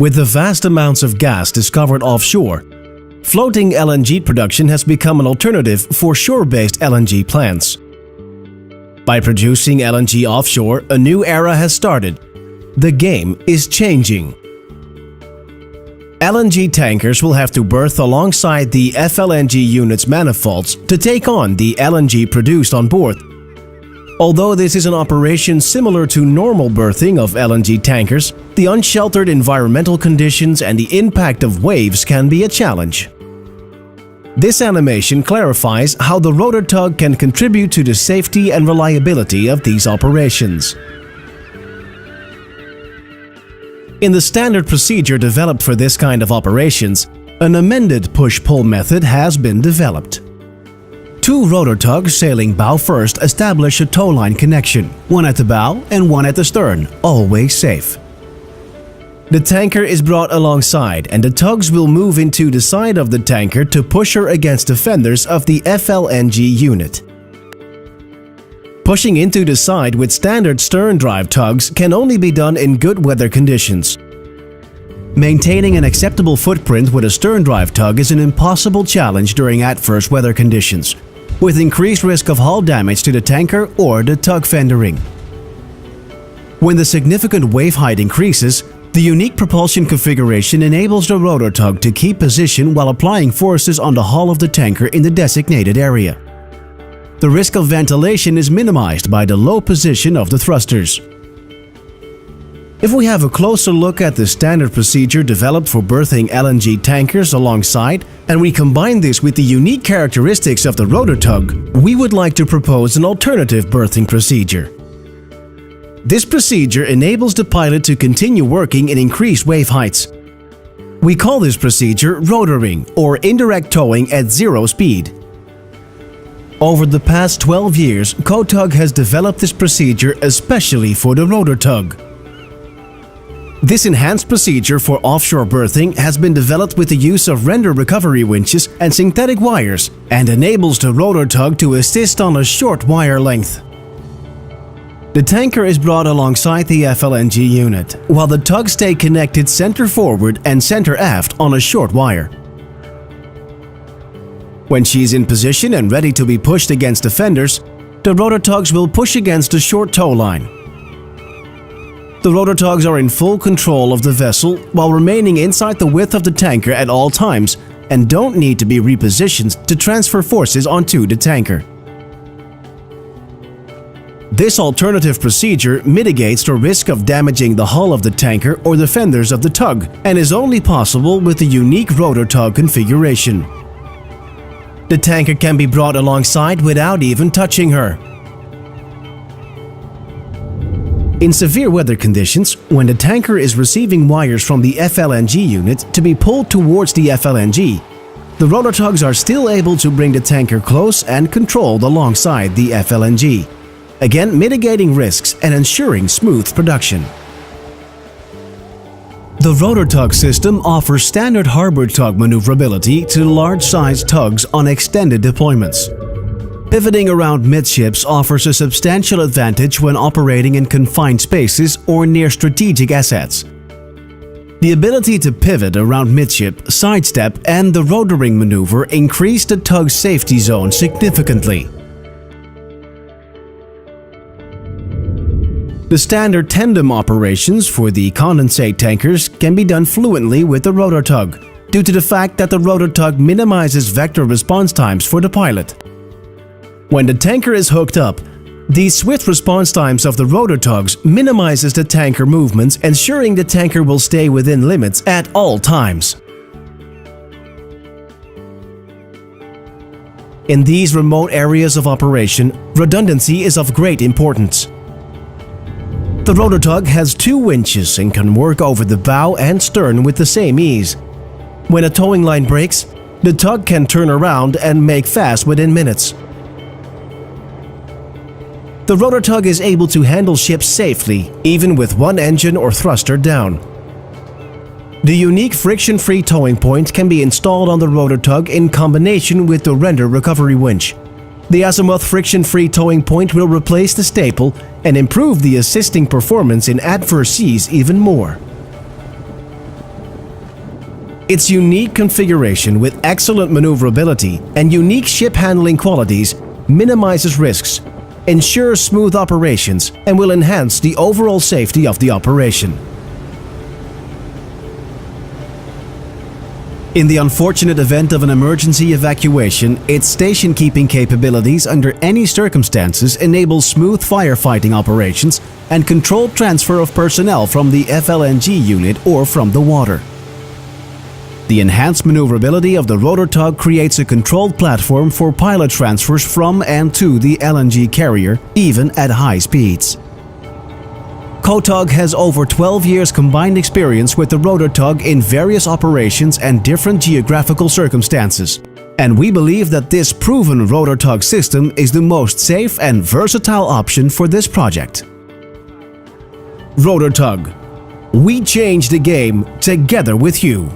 With the vast amounts of gas discovered offshore, floating LNG production has become an alternative for shore-based LNG plants. By producing LNG offshore, a new era has started. The game is changing. LNG tankers will have to berth alongside the FLNG unit's manifolds to take on the LNG produced on board. Although this is an operation similar to normal berthing of LNG tankers, the unsheltered environmental conditions and the impact of waves can be a challenge. This animation clarifies how the rotor tug can contribute to the safety and reliability of these operations. In the standard procedure developed for this kind of operations, an amended push-pull method has been developed. Two rotor tugs sailing bow first establish a towline connection, one at the bow and one at the stern, always safe. The tanker is brought alongside and the tugs will move into the side of the tanker to push her against the fenders of the FLNG unit. Pushing into the side with standard stern drive tugs can only be done in good weather conditions. Maintaining an acceptable footprint with a stern drive tug is an impossible challenge during adverse weather conditions, with increased risk of hull damage to the tanker or the tug fendering. When the significant wave height increases, the unique propulsion configuration enables the rotor tug to keep position while applying forces on the hull of the tanker in the designated area. The risk of ventilation is minimized by the low position of the thrusters. If we have a closer look at the standard procedure developed for berthing LNG tankers alongside, and we combine this with the unique characteristics of the rotor tug, we would like to propose an alternative berthing procedure. This procedure enables the pilot to continue working in increased wave heights. We call this procedure rotoring or indirect towing at zero speed. Over the past 12 years, Kotug has developed this procedure especially for the rotor tug. This enhanced procedure for offshore berthing has been developed with the use of render recovery winches and synthetic wires and enables the rotor tug to assist on a short wire length. The tanker is brought alongside the FLNG unit, while the tugs stay connected center forward and center aft on a short wire. When she is in position and ready to be pushed against the fenders, the rotor tugs will push against the short tow line. The rotor tugs are in full control of the vessel while remaining inside the width of the tanker at all times and don't need to be repositioned to transfer forces onto the tanker. This alternative procedure mitigates the risk of damaging the hull of the tanker or the fenders of the tug and is only possible with the unique rotor tug configuration. The tanker can be brought alongside without even touching her. In severe weather conditions, when the tanker is receiving wires from the FLNG unit to be pulled towards the FLNG, the rotor tugs are still able to bring the tanker close and controlled alongside the FLNG, again mitigating risks and ensuring smooth production. The rotor tug system offers standard harbor tug maneuverability to large-sized tugs on extended deployments. Pivoting around midships offers a substantial advantage when operating in confined spaces or near strategic assets. The ability to pivot around midship, sidestep, and the rotoring maneuver increase the tug's safety zone significantly. The standard tandem operations for the condensate tankers can be done fluently with the rotor tug, due to the fact that the rotor tug minimizes vector response times for the pilot. When the tanker is hooked up, the swift response times of the rotor tugs minimizes the tanker movements, ensuring the tanker will stay within limits at all times. In these remote areas of operation, redundancy is of great importance. The rotor tug has two winches and can work over the bow and stern with the same ease. When a towing line breaks, the tug can turn around and make fast within minutes. The rotor tug is able to handle ships safely, even with one engine or thruster down. The unique friction-free towing point can be installed on the rotor tug in combination with the render recovery winch. The azimuth friction-free towing point will replace the staple and improve the assisting performance in adverse seas even more. Its unique configuration with excellent maneuverability and unique ship handling qualities minimizes risks, ensures smooth operations, and will enhance the overall safety of the operation. In the unfortunate event of an emergency evacuation, its station-keeping capabilities under any circumstances enable smooth firefighting operations and controlled transfer of personnel from the FLNG unit or from the water. The enhanced maneuverability of the rotor tug creates a controlled platform for pilot transfers from and to the LNG carrier, even at high speeds. Kotug has over 12 years combined experience with the rotor tug in various operations and different geographical circumstances. And we believe that this proven rotor tug system is the most safe and versatile option for this project. Rotor tug. We change the game together with you.